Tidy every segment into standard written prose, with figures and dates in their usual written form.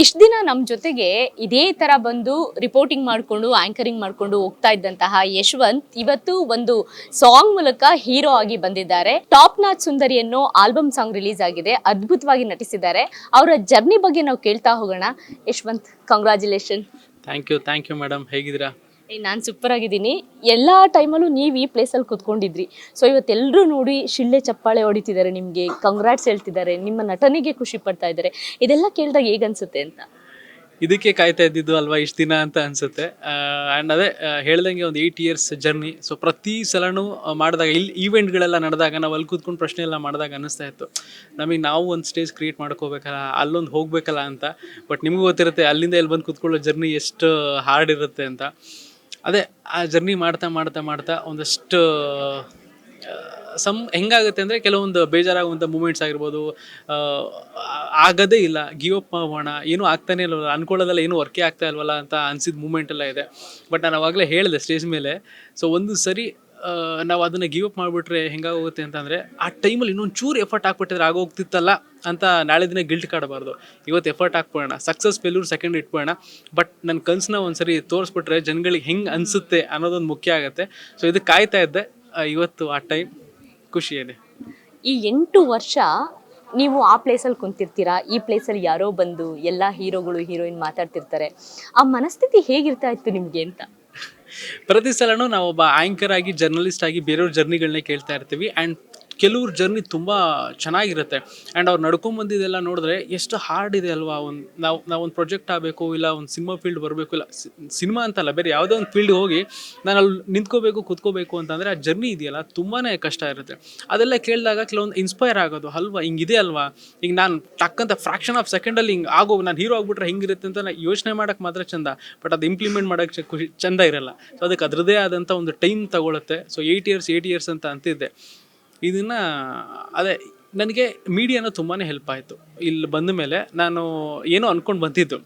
ಇಷ್ಟು ದಿನ ನಮ್ಮ ಜೊತೆಗೆ ಇದೇ ತರ ಬಂದು ರಿಪೋರ್ಟಿಂಗ್ ಮಾಡಿಕೊಂಡು ಆಂಕರಿಂಗ್ ಮಾಡಿಕೊಂಡು ಹೋಗ್ತಾ ಇದ್ದಂತಹ ಯಶವಂತ್ ಇವತ್ತು ಒಂದು ಸಾಂಗ್ ಮೂಲಕ ಹೀರೋ ಆಗಿ ಬಂದಿದ್ದಾರೆ. ಟಾಪ್ ನಾಚ್ ಸುಂದರಿ ಅನ್ನೋ ಆಲ್ಬಮ್ ಸಾಂಗ್ ರಿಲೀಸ್ ಆಗಿದೆ, ಅದ್ಭುತವಾಗಿ ನಟಿಸಿದ್ದಾರೆ. ಅವರ ಜರ್ನಿ ಬಗ್ಗೆ ನಾವು ಕೇಳ್ತಾ ಹೋಗೋಣ. Yashwant, congratulation. Thank you madam. ಹೇಗಿದ್ದೀರಾ? ನಾನು ಸೂಪರ್ ಆಗಿದ್ದೀನಿ. ಎಲ್ಲ ಟೈಮಲ್ಲೂ ನೀವು ಈ ಪ್ಲೇಸಲ್ಲಿ ಕುತ್ಕೊಂಡಿದ್ರಿ. ಸೊ ಇವತ್ತೆಲ್ಲರೂ ನೋಡಿ ಶಿಳ್ಳೆ ಚಪ್ಪಾಳೆ ಹೊಡಿತಿದ್ದಾರೆ, ನಿಮಗೆ ಕಂಗ್ರಾಟ್ಸ್ ಹೇಳ್ತಿದ್ದಾರೆ, ನಿಮ್ಮ ನಟನೆಗೆ ಖುಷಿ ಪಡ್ತಾ ಇದ್ದಾರೆ. ಇದೆಲ್ಲ ಕೇಳಿದಾಗ ಹೇಗನ್ಸುತ್ತೆ ಅಂತ? ಇದಕ್ಕೆ ಕಾಯ್ತಾ ಇದ್ದಿದ್ದು ಅಲ್ವಾ ಇಷ್ಟು ದಿನ ಅಂತ ಅನ್ಸುತ್ತೆ. ಆ್ಯಂಡ್ ಅದೇ ಹೇಳ್ದಂಗೆ ಒಂದು 8 years ಜರ್ನಿ. ಸೊ ಪ್ರತಿ ಸಲನೂ ಮಾಡಿದಾಗ ಇಲ್ಲಿ ಈವೆಂಟ್ಗಳೆಲ್ಲ ನಡೆದಾಗ ನಾವು ಅಲ್ಲಿ ಕೂತ್ಕೊಂಡು ಪ್ರಶ್ನೆ ಎಲ್ಲ ಮಾಡಿದಾಗ ಅನ್ನಿಸ್ತಾ ಇತ್ತು, ನಮಗೆ ನಾವು ಒಂದು ಸ್ಟೇಜ್ ಕ್ರಿಯೇಟ್ ಮಾಡ್ಕೋಬೇಕಲ್ಲ, ಅಲ್ಲೊಂದು ಹೋಗ್ಬೇಕಲ್ಲ ಅಂತ. ಬಟ್ ನಿಮಗೂ ಗೊತ್ತಿರುತ್ತೆ ಅಲ್ಲಿಂದ ಇಲ್ಲಿ ಬಂದು ಕೂತ್ಕೊಳ್ಳೋ ಜರ್ನಿ ಎಷ್ಟು ಹಾರ್ಡ್ ಇರುತ್ತೆ ಅಂತ. ಅದೇ ಆ ಜರ್ನಿ ಮಾಡ್ತಾ ಮಾಡ್ತಾ ಮಾಡ್ತಾ ಒಂದಷ್ಟು ಹೆಂಗಾಗುತ್ತೆ ಅಂದರೆ ಕೆಲವೊಂದು ಬೇಜಾರಾಗುವಂಥ ಮೂಮೆಂಟ್ಸ್ ಆಗಿರ್ಬೋದು, ಆಗದೇ ಇಲ್ಲ, ಗಿವ್ ಅಪ್ ಮಾಡೋಣ, ಏನೂ ಆಗ್ತಾನೆ ಇಲ್ವಲ್ಲ, ಅನ್ಕೊಳ್ಳೋದಲ್ಲ, ಏನೂ ವರ್ಕೇ ಆಗ್ತಾ ಇಲ್ವಲ್ಲ ಅಂತ ಅನಿಸಿದ ಮೂಮೆಂಟ್ ಎಲ್ಲ ಇದೆ. ಬಟ್ ನಾನು ಅವಾಗಲೇ ಹೇಳಿದೆ ಸ್ಟೇಜ್ ಮೇಲೆ, ಸೊ ಒಂದು ಸರಿ ನಾವು ಅದನ್ನು ಗಿವ್ ಅಪ್ ಮಾಡಿಬಿಟ್ರೆ ಹೆಂಗಾಗೋಗುತ್ತೆ ಅಂತಂದರೆ, ಆ ಟೈಮಲ್ಲಿ ಇನ್ನೊಂದು ಚೂರು ಎಫರ್ಟ್ ಹಾಕ್ಬಿಟ್ಟಿದ್ರೆ ಆಗೋಗ್ತಿತ್ತಲ್ಲ ಅಂತ ನಾಳೆ ದಿನ ಗಿಲ್ಟ್ ಕಾಡಬಾರ್ದು. ಇವತ್ತು ಎಫರ್ಟ್ ಹಾಕ್ಬೋಣ, ಸಕ್ಸಸ್ ಫೇಲ್ಯೂರ್ ಸೆಕೆಂಡ್ ಇಟ್ಬೋಣ, ಬಟ್ ನನ್ನ ಕನಸನ್ನ ಒಂದ್ಸರಿ ತೋರಿಸ್ಬಿಟ್ರೆ ಜನಗಳಿಗೆ ಹೆಂಗೆ ಅನಿಸುತ್ತೆ ಅನ್ನೋದೊಂದು ಮುಖ್ಯ ಆಗುತ್ತೆ. ಸೊ ಇದಕ್ಕೆ ಕಾಯ್ತಾ ಇದ್ದೆ. ಇವತ್ತು ಆ ಟೈಮ್ ಖುಷಿ ಇದೆ. ಈ 8 ವರ್ಷ ನೀವು ಆ ಪ್ಲೇಸಲ್ಲಿ ಕುಂತಿರ್ತೀರಾ, ಈ ಪ್ಲೇಸಲ್ಲಿ ಯಾರೋ ಬಂದು ಎಲ್ಲ ಹೀರೋಗಳು ಹೀರೋಯಿನ್ ಮಾತಾಡ್ತಿರ್ತಾರೆ. ಆ ಮನಸ್ಥಿತಿ ಹೇಗಿರ್ತಾ ಇತ್ತು ನಿಮಗೆ ಅಂತ? ಪ್ರತಿ ಸಲನೂ ನಾವು ಒಬ್ಬ ಆ್ಯಂಕರ್ ಆಗಿ, ಜರ್ನಲಿಸ್ಟ್ ಆಗಿ ಬೇರೆಯವ್ರ ಜರ್ನಿಗಳನ್ನೇ ಕೇಳ್ತಾ ಇರ್ತೀವಿ. ಆ್ಯಂಡ್ ಕೆಲವ್ರ ಜರ್ನಿ ತುಂಬ ಚೆನ್ನಾಗಿರುತ್ತೆ. ಆ್ಯಂಡ್ ಅವ್ರು ನಡ್ಕೊಂಬಂದಿದ್ದೆಲ್ಲ ನೋಡಿದ್ರೆ ಎಷ್ಟು ಹಾರ್ಡ್ ಇದೆ ಅಲ್ವಾ. ನಾವೊಂದು ಪ್ರೊಜೆಕ್ಟ್ ಆಗಬೇಕು, ಇಲ್ಲ ಒಂದು ಸಿನಿಮಾ ಫೀಲ್ಡ್ ಬರಬೇಕು, ಇಲ್ಲ ಸಿನಿಮಾ ಅಂತಲ್ಲ, ಬೇರೆ ಯಾವುದೋ ಒಂದು ಫೀಲ್ಡ್ಗೆ ಹೋಗಿ ನಾನು ಅಲ್ಲಿ ನಿಂತ್ಕೋಬೇಕು, ಕೂತ್ಕೋಬೇಕು ಅಂತಂದರೆ ಆ ಜರ್ನಿ ಇದೆಯಲ್ಲ ತುಂಬಾ ಕಷ್ಟ ಇರುತ್ತೆ. ಅದೆಲ್ಲ ಕೇಳಿದಾಗ ಕೆಲವೊಂದು ಇನ್ಸ್ಪೈರ್ ಆಗೋದು, ಅಲ್ವಾ ಹಿಂಗಿದೆ ಅಲ್ವಾ, ಈಗ ನಾನು ಟಕ್ಕಂತ ಫ್ರಾಕ್ಷನ್ ಆಫ್ ಸೆಕೆಂಡಲ್ಲಿ ಹಿಂಗೆ ನಾನು ಹೀರೋ ಆಗಿಬಿಟ್ರೆ ಹೆಂಗಿರುತ್ತೆ ಅಂತ ಯೋಚನೆ ಮಾಡೋಕ್ಕೆ ಮಾತ್ರ ಚಂದ, ಬಟ್ ಅದು ಇಂಪ್ಲಿಮೆಂಟ್ ಮಾಡೋಕ್ಕೆ ಚಂದ ಇರಲ್ಲ. ಸೊ ಅದಕ್ಕೆ ಅದರದ್ದೇ ಆದಂಥ ಒಂದು ಟೈಮ್ ತಗೊಳುತ್ತೆ. ಸೊ 8 years ಅಂತ ಅಂತಿದ್ದೆ. ಇದನ್ನು ಅದೇ ನನಗೆ ಮೀಡಿಯಾನ ತುಂಬಾ ಹೆಲ್ಪ್ ಆಯಿತು. ಇಲ್ಲಿ ಬಂದ ಮೇಲೆ ನಾನು ಏನೋ ಅಂದ್ಕೊಂಡು ಬಂದಿದ್ದು,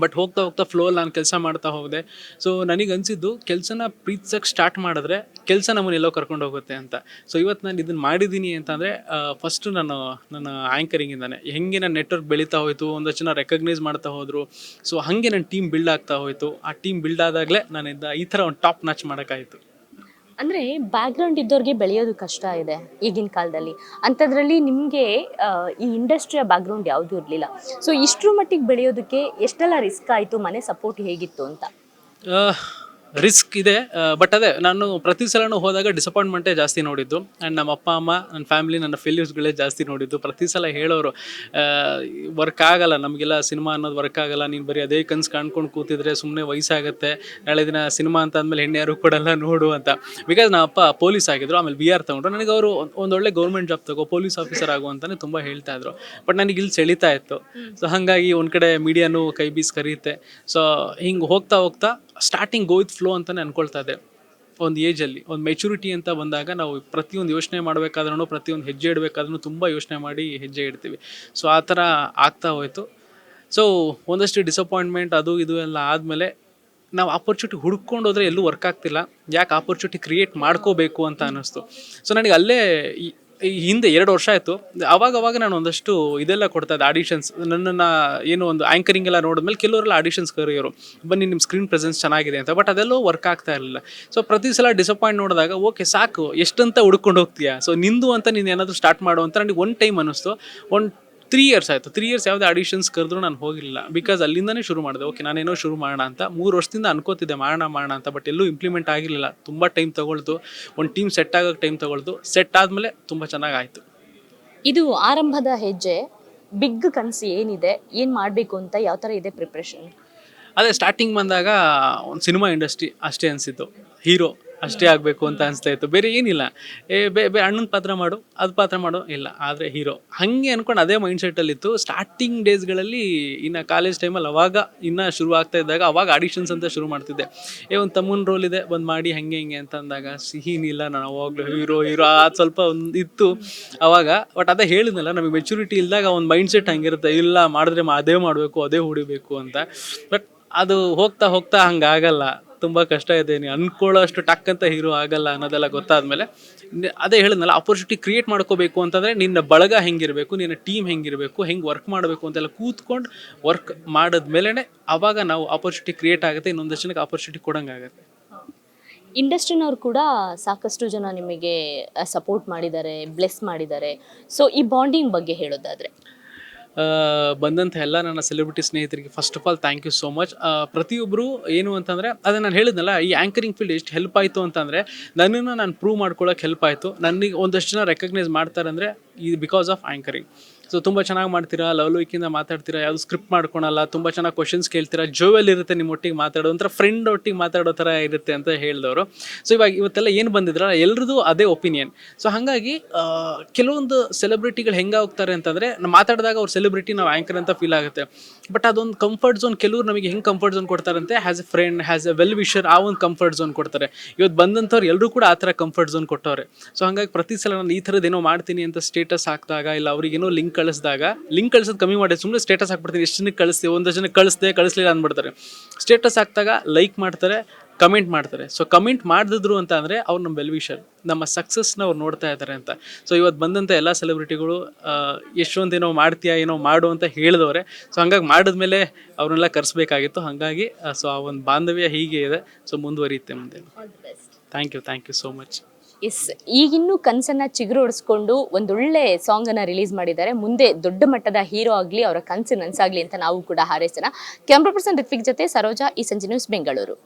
ಬಟ್ ಹೋಗ್ತಾ ಹೋಗ್ತಾ ಫ್ಲೋಲ್ಲಿ ನಾನು ಕೆಲಸ ಮಾಡ್ತಾ ಹೋದೆ. ಸೊ ನನಗೆ ಅನಿಸಿದ್ದು, ಕೆಲಸನ ಪ್ರೀತಿಸೋಕ್ಕೆ ಸ್ಟಾರ್ಟ್ ಮಾಡಿದ್ರೆ ಕೆಲಸ ನಮ್ಮನ್ನೆಲ್ಲೋ ಕರ್ಕೊಂಡು ಹೋಗುತ್ತೆ ಅಂತ. ಸೊ ಇವತ್ತು ನಾನು ಇದನ್ನು ಮಾಡಿದ್ದೀನಿ ಅಂತಂದರೆ ಫಸ್ಟು ನನ್ನ ಆ್ಯಂಕರಿಂಗಿಂದಾನೆ ಹೆಂಗೆ ನನ್ನ ನೆಟ್ವರ್ಕ್ ಬೆಳೀತಾ ಹೋಯಿತು, ಒಂದಷ್ಟು ಜನ ರೆಕಗ್ನೈಸ್ ಮಾಡ್ತಾ ಹೋದರು. ಸೊ ಹಾಗೆ ನನ್ನ ಟೀಮ್ ಬಿಲ್ಡ್ ಆಗ್ತಾ ಹೋಯಿತು. ಆ ಟೀಮ್ ಬಿಲ್ಡ್ ಆದಾಗಲೇ ನಾನು ಈ ಥರ ಒಂದು ಟಾಪ್ ನಾಚ್ ಮಾಡೋಕ್ಕಾಯಿತು. ಅಂದರೆ ಬ್ಯಾಕ್ಗ್ರೌಂಡ್ ಇದ್ದವ್ರಿಗೆ ಬೆಳೆಯೋದು ಕಷ್ಟ ಇದೆ ಈಗಿನ ಕಾಲದಲ್ಲಿ. ಅಂಥದ್ರಲ್ಲಿ ನಿಮಗೆ ಈ ಇಂಡಸ್ಟ್ರಿಯ ಬ್ಯಾಕ್ಗ್ರೌಂಡ್ ಯಾವುದೂ ಇರಲಿಲ್ಲ. ಸೊ ಇಷ್ಟರ ಮಟ್ಟಿಗೆ ಬೆಳೆಯೋದಕ್ಕೆ ಎಷ್ಟೆಲ್ಲ ರಿಸ್ಕ್ ಆಯಿತು, ಮನೆ ಸಪೋರ್ಟ್ ಹೇಗಿತ್ತು ಅಂತ? ರಿಸ್ಕ್ ಇದೆ, ಬಟ್ ಅದೇ ನಾನು ಪ್ರತಿ ಸಲನೂ ಹೋದಾಗ ಡಿಸಪಾಯಿಂಟ್ಮೆಂಟೇ ಜಾಸ್ತಿ ನೋಡಿದ್ದು. ಆ್ಯಂಡ್ ನಮ್ಮ ಅಪ್ಪ ಅಮ್ಮ, ನನ್ನ ಫ್ಯಾಮಿಲಿ, ನನ್ನ ಫೇಲ್ಯೂರ್ಸ್ಗಳೇ ಜಾಸ್ತಿ ನೋಡಿದ್ದು. ಪ್ರತಿ ಸಲ ಹೇಳೋರು, ವರ್ಕ್ ಆಗಲ್ಲ ನಮಗೆಲ್ಲ, ಸಿನಿಮಾ ಅನ್ನೋದು ವರ್ಕ್ ಆಗಲ್ಲ, ನೀನು ಬರೀ ಅದೇ ಕನ್ಸು ಕಾಣ್ಕೊಂಡು ಕೂತಿದ್ರೆ ಸುಮ್ಮನೆ ವಯಸ್ಸಾಗುತ್ತೆ, ನಾಳೆ ದಿನ ಸಿನಿಮಾ ಅಂತ ಅಂದಮೇಲೆ ಹೆಣ್ಣು ಯಾರು ಕೊಡಲ್ಲ ನೋಡು ಅಂತ. ಬಿಕಾಸ್ ನಮ್ಮ ಅಪ್ಪ ಪೊಲೀಸ್ ಆಗಿದ್ರು, ಆಮೇಲೆ VR ತೊಗೊಂಡ್ರು. ನನಗೆ ಅವರು ಒಂದೊಳ್ಳೆ ಗೌರ್ಮೆಂಟ್ ಜಾಬ್ ತಗೋ, ಪೊಲೀಸ್ ಆಫೀಸರ್ ಆಗು ಅಂತಲೇ ತುಂಬ ಹೇಳ್ತಾ ಇದ್ರು. ಬಟ್ ನನಗೆ ಇಲ್ಲಿ ಸೆಳೀತಾ ಇತ್ತು. ಸೊ ಹಾಗಾಗಿ ಒಂದು ಕಡೆ ಮೀಡಿಯಾನು ಕೈ ಬೀಸ್ ಕರೀತೆ. ಸೊ ಹಿಂಗೆ ಹೋಗ್ತಾ ಹೋಗ್ತಾ ಸ್ಟಾರ್ಟಿಂಗ್ ಗೋ ವಿತ್ ಫ್ಲೋ ಅಂತಲೇ ಅಂದ್ಕೊಳ್ತಾ ಇದ್ದೆ. ಒಂದು ಏಜಲ್ಲಿ ಒಂದು ಮೆಚುರಿಟಿ ಅಂತ ಬಂದಾಗ ನಾವು ಪ್ರತಿಯೊಂದು ಯೋಚನೆ ಮಾಡಬೇಕಾದ್ರೂ, ಪ್ರತಿಯೊಂದು ಹೆಜ್ಜೆ ಇಡಬೇಕಾದ್ರೂ ತುಂಬ ಯೋಚನೆ ಮಾಡಿ ಹೆಜ್ಜೆ ಇಡ್ತೀವಿ. ಸೊ ಆ ಥರ ಆಗ್ತಾ ಹೋಯಿತು. ಸೊ ಒಂದಷ್ಟು ಡಿಸಪಾಯಿಂಟ್ಮೆಂಟ್ ಅದು ಇದು ಎಲ್ಲ ಆದಮೇಲೆ ನಾವು ಆಪರ್ಚುನಿಟಿ ಹುಡ್ಕೊಂಡು ಹೋದರೆ ಎಲ್ಲೂ ವರ್ಕ್ ಆಗ್ತಿಲ್ಲ, ಯಾಕೆ ಆಪರ್ಚುನಿಟಿ ಕ್ರಿಯೇಟ್ ಮಾಡ್ಕೋಬೇಕು ಅಂತ ಅನ್ನಿಸ್ತು. ಸೊ ನನಗೆ ಅಲ್ಲೇ ಈ ಹಿಂದೆ 2 ವರ್ಷ ಆಯಿತು. ಅವಾಗ ನಾನು ಒಂದಷ್ಟು ಇದೆಲ್ಲ ಕೊಡ್ತಾ ಇದ್ದೆ, ಆಡಿಷನ್ಸ್. ನನ್ನನ್ನು ಏನು ಒಂದು ಆ್ಯಂಕರಿಂಗ್ ಎಲ್ಲ ನೋಡಿದ್ಮೇಲೆ ಕೆಲವರೆಲ್ಲ ಆಡಿಷನ್ಸ್ ಕರೆಯೋರು, ಬನ್ನಿ ನಿಮ್ಮ ಸ್ಕ್ರೀನ್ ಪ್ರೆಸೆನ್ಸ್ ಚೆನ್ನಾಗಿದೆ ಅಂತ. ಬಟ್ ಅದೆಲ್ಲೋ ವರ್ಕ್ ಆಗ್ತಾ ಇರಲಿಲ್ಲ. ಸೊ ಪ್ರತಿ ಸಲ ಡಿಸಪಾಯಿಂಟ್ ನೋಡಿದಾಗ, ಓಕೆ ಸಾಕು, ಎಷ್ಟಂತ ಹುಡ್ಕೊಂಡು ಹೋಗ್ತೀಯಾ, ಸೊ ನಿಂದು ಅಂತ ನೀನು ಏನಾದರೂ ಸ್ಟಾರ್ಟ್ ಮಾಡು ಅಂತ ನನಗೆ ಒಂದು ಟೈಮ್ ಅನ್ನಿಸ್ತು. 3 years ಆಯಿತು. 3 years ಯಾವುದೇ ಆಡಿಷನ್ಸ್ ಕರೆದ್ರೂ ನಾನು ಹೋಗಿರಲಿಲ್ಲ. ಬಿಕಾಸ್ ಅಲ್ಲಿಂದನೇ ಶುರು ಮಾಡಿದೆ. ಓಕೆ ನಾನೇನೋ ಶುರು ಮಾಡೋಣ ಅಂತ 3 ವರ್ಷದಿಂದ ಅನ್ಕೋತಿದ್ದೆ, ಮಾಡೋಣ ಅಂತ. ಬಟ್ ಎಲ್ಲೂ ಇಂಪ್ಲಿಮೆಂಟ್ ಆಗಿರಲಿಲ್ಲ. ತುಂಬ ಟೈಮ್ ತೊಗೊಳ್ತು, ಒಂದು ಟೀಮ್ ಸೆಟ್ ಆಗೋಕ್ಕೆ ಟೈಮ್ ತೊಗೊಳ್ತು. ಸೆಟ್ ಆದಮೇಲೆ ತುಂಬ ಚೆನ್ನಾಗಾಯಿತು. ಇದು ಆರಂಭದ ಹೆಜ್ಜೆ. ಬಿಗ್ ಕನಸು ಏನಿದೆ, ಏನು ಮಾಡಬೇಕು ಅಂತ, ಯಾವ ಥರ ಇದೆ ಪ್ರಿಪ್ರೇಷನ್? ಅದೇ ಸ್ಟಾರ್ಟಿಂಗ್ ಬಂದಾಗ ಒಂದು ಸಿನಿಮಾ ಇಂಡಸ್ಟ್ರಿ ಅಷ್ಟೇ ಅನಿಸಿತ್ತು, ಹೀರೋ ಅಷ್ಟೇ ಆಗಬೇಕು ಅಂತ ಅನಿಸ್ತಾ ಇತ್ತು, ಬೇರೆ ಏನಿಲ್ಲ. ಅಣ್ಣನ ಪಾತ್ರ ಮಾಡು, ಅದು ಪಾತ್ರ ಮಾಡು, ಇಲ್ಲ ಆದರೆ ಹೀರೋ, ಹಾಗೆ ಅಂದ್ಕೊಂಡು ಅದೇ ಮೈಂಡ್ಸೆಟ್ಟಲ್ಲಿತ್ತು ಸ್ಟಾರ್ಟಿಂಗ್ ಡೇಸ್ಗಳಲ್ಲಿ. ಇನ್ನು ಕಾಲೇಜ್ ಟೈಮಲ್ಲಿ ಅವಾಗ ಇನ್ನೂ ಶುರು ಆಗ್ತಾ ಇದ್ದಾಗ ಅವಾಗ ಆಡಿಷನ್ಸ್ ಅಂತ ಶುರು ಮಾಡ್ತಿದ್ದೆ. ಒಂದು ತಮ್ಮನ ರೋಲ್ ಇದೆ, ಬಂದು ಮಾಡಿ ಹಾಗೆ ಅಂತ ಅಂದಾಗ ಸಿಹಿನಿಲ್ಲ, ನಾನು ಅವಾಗಲೂ ಹೀರೋ ಅದು ಸ್ವಲ್ಪ ಒಂದು ಇತ್ತು ಅವಾಗ. ಬಟ್ ಅದೇ ಹೇಳಿದ್ನಲ್ಲ, ನಮಗೆ ಮೆಚುರಿಟಿ ಇದ್ದಾಗ ಒಂದು ಮೈಂಡ್ಸೆಟ್ ಹಂಗಿರುತ್ತೆ, ಇಲ್ಲ ಮಾಡಿದ್ರೆ ಅದೇ ಮಾಡಬೇಕು, ಅದೇ ಹೊಡಿಬೇಕು ಅಂತ. ಬಟ್ ಅದು ಹೋಗ್ತಾ ಹೋಗ್ತಾ ಹಂಗಾಗಲ್ಲ. ತುಂಬ ಕಷ್ಟ ಇದೆ, ನೀವು ಅನ್ಕೊಳ್ಳೋ ಅಷ್ಟು ಟಕ್ ಅಂತ ಹೀರೋ ಆಗಲ್ಲ ಅನ್ನೋದೆಲ್ಲ ಗೊತ್ತಾದ್ಮೇಲೆ ಅದೇ ಹೇಳಿದ್ನಲ್ಲ, ಆಪರ್ಚುನಿಟಿ ಕ್ರಿಯೇಟ್ ಮಾಡ್ಕೋಬೇಕು ಅಂತಂದರೆ ನಿನ್ನ ಬಳಗ ಹೆಂಗಿರಬೇಕು, ನಿನ್ನ ಟೀಮ್ ಹೆಂಗಿರಬೇಕು, ಹೆಂಗೆ ವರ್ಕ್ ಮಾಡಬೇಕು ಅಂತೆಲ್ಲ ಕೂತ್ಕೊಂಡು ವರ್ಕ್ ಮಾಡಿದ್ಮೇಲೆ ಅವಾಗ ನಾವು ಆಪರ್ಚುನಿಟಿ ಕ್ರಿಯೇಟ್ ಆಗುತ್ತೆ, ಇನ್ನೊಂದಷ್ಟು ಜನಕ್ಕೆ ಆಪರ್ಚುನಿಟಿ ಕೊಡೋಂಗಾಗುತ್ತೆ. ಇಂಡಸ್ಟ್ರಿನವ್ರು ಕೂಡ ಸಾಕಷ್ಟು ಜನ ನಿಮಗೆ ಸಪೋರ್ಟ್ ಮಾಡಿದ್ದಾರೆ, ಬ್ಲೆಸ್ ಮಾಡಿದ್ದಾರೆ. ಸೊ ಈ ಬಾಂಡಿಂಗ್ ಬಗ್ಗೆ ಹೇಳೋದಾದ್ರೆ ಬಂದಂಥ ಎಲ್ಲ ನನ್ನ ಸೆಲೆಬ್ರಿಟಿ ಸ್ನೇಹಿತರಿಗೆ first of all thank you so much. ಪ್ರತಿಯೊಬ್ಬರು ಏನು ಅಂತಂದರೆ ಅದೇ ನಾನು ಹೇಳಿದ್ನಲ್ಲ, ಈ ಆ್ಯಂಕರಿಂಗ್ ಫೀಲ್ಡ್ ಎಷ್ಟು ಹೆಲ್ಪ್ ಆಯಿತು ಅಂತಂದರೆ ನನ್ನನ್ನು ನಾನು ಪ್ರೂವ್ ಮಾಡ್ಕೊಳ್ಳೋಕೆ ಹೆಲ್ಪ್ ಆಯಿತು. ನನಗೆ ಒಂದಷ್ಟು ಜನ ರೆಕಗ್ನೈಸ್ ಮಾಡ್ತಾರೆ ಅಂದರೆ ಇದು ಬಿಕಾಸ್ ಆಫ್ ಆ್ಯಂಕರಿಂಗ್. ಸೊ ತುಂಬ ಚೆನ್ನಾಗಿ ಮಾಡ್ತೀರಾ, ಲವ್ಲಿಕ್ಕಿಂದ ಮಾತಾಡ್ತೀರಾ, ಯಾವುದು ಸ್ಕ್ರಿಪ್ಟ್ ಮಾಡ್ಕೊಳಲ್ಲ, ತುಂಬ ಚೆನ್ನಾಗಿ ಕ್ವಶನ್ಸ್ ಕೇಳ್ತೀರಾ, ಜೋವೆಲ್ ಇರುತ್ತೆ ನಿಮ್ಮ ಒಟ್ಟಿಗೆ ಮಾತಾಡೋ ಒಂಥರ ಫ್ರೆಂಡ್ ಒಟ್ಟಿಗೆ ಮಾತಾಡೋ ಥರ ಇರುತ್ತೆ ಅಂತ ಹೇಳಿದವರು. ಸೊ ಇವತ್ತೆಲ್ಲ ಏನು ಬಂದಿದ್ರಲ್ಲ ಎಲ್ರದ್ದು ಅದೇ ಒಪಿನಿಯನ್. ಸೊ ಹಾಗಾಗಿ ಕೆಲವೊಂದು ಸೆಲೆಬ್ರಿಟಿಗಳು ಹೆಂಗೆ ಹೋಗ್ತಾರೆ ಅಂತಂದರೆ ನಾವು ಮಾತಾಡಿದಾಗ ಅವ್ರ ಸೆಲೆಬ್ರಿಟಿ ನಾವು ಆ್ಯಂಕರ್ ಅಂತ ಫೀಲ್ ಆಗುತ್ತೆ. ಬಟ್ ಅದೊಂದು ಕಂಫರ್ಟ್ ಝೋನ್, ಕೆಲವ್ರು ನಮಗೆ ಹೆಂಗೆ ಕಂಫರ್ಟ್ ಝೋನ್ ಕೊಡ್ತಾರಂತೆ, has A friend, has A well wisher, ಆ ಒಂದು ಕಂಫರ್ಟ್ ಝೋನ್ ಕೊಡ್ತಾರೆ. ಇವತ್ತು ಬಂದಂಥವ್ರು ಎಲ್ಲರೂ ಕೂಡ ಆ ಥರ ಕಂಫರ್ಟ್ ಝೋನ್ ಕೊಟ್ಟವ್ರೆ. ಸೊ ಹಾಗಾಗಿ ಪ್ರತಿ ಸಲ ನಾನು ಈ ಥರದ್ದು ಏನೋ ಮಾಡ್ತೀನಿ ಅಂತ ಸ್ಟೇಟಸ್ ಹಾಕಿದಾಗ, ಇಲ್ಲ ಅವ್ರಿಗೇನೋ ಲಿಂಕ್ ಕಳಿಸಿದಾಗ, ಲಿಂಕ್ ಕಳಿಸೋದು ಕಮ್ಮಿ ಮಾಡಿ ಸುಮ್ಮನೆ ಸ್ಟೇಟಸ್ ಹಾಕ್ಬಿಡ್ತೀನಿ, ಎಷ್ಟು ಜನಕ್ಕೆ ಕಳಿಸ್ತೀವಿ, ಒಂದಷ್ಟು ಜನಕ್ಕೆ ಕಳಿಸ್ಲಿಲ್ಲ ಅಂದ್ಬಿಡ್ತಾರೆ. ಸ್ಟೇಟಸ್ ಹಾಕಿದಾಗ ಲೈಕ್ ಮಾಡ್ತಾರೆ, ಕಮೆಂಟ್ ಮಾಡ್ತಾರೆ. ಸೊ ಕಮೆಂಟ್ ಮಾಡಿದ್ರು ಅಂತ ಅಂದರೆ ಅವ್ರು ನಮ್ಮ ವೆಲ್ ವಿಷರ್, ನಮ್ಮ ಸಕ್ಸಸ್ನ ಅವ್ರು ನೋಡ್ತಾ ಇದ್ದಾರೆ ಅಂತ. ಸೊ ಇವತ್ತು ಬಂದಂಥ ಎಲ್ಲ ಸೆಲೆಬ್ರಿಟಿಗಳು ಎಷ್ಟೊಂದು ಏನೋ ಮಾಡ್ತೀಯಾ, ಏನೋ ಮಾಡು ಅಂತ ಹೇಳಿದವ್ರೆ. ಸೊ ಹಂಗಾಗಿ ಮಾಡಿದ್ಮೇಲೆ ಅವ್ರನ್ನೆಲ್ಲ ಕರೆಸ್ಬೇಕಾಗಿತ್ತು. ಹಾಗಾಗಿ ಸೊ ಆ ಒಂದು ಬಾಂಧವ್ಯ ಹೀಗೆ ಇದೆ. ಸೊ ಮುಂದುವರಿಯುತ್ತೆ ಮುಂದೆ. Thank you so much. Yes, ಈಗಿನ್ನೂ ಕನಸನ್ನ ಚಿಗುರೊಡಿಸ್ಕೊಂಡು ಒಂದೊಳ್ಳೆ ಸಾಂಗ್ ಅನ್ನ ರಿಲೀಸ್ ಮಾಡಿದ್ದಾರೆ. ಮುಂದೆ ದೊಡ್ಡ ಮಟ್ಟದ ಹೀರೋ ಆಗಲಿ, ಅವರ ಕನಸು ನನಸಾಗಲಿ ಅಂತ ನಾವು ಕೂಡ ಹಾರೈಸೋಣ. ಕ್ಯಾಮ್ರಾ ಪರ್ಸನ್ ರಿತ್ವಿಕ್ ಜೊತೆ ಸರೋಜಾ, ಈ ಸಂಜೆ ನ್ಯೂಸ್, ಬೆಂಗಳೂರು.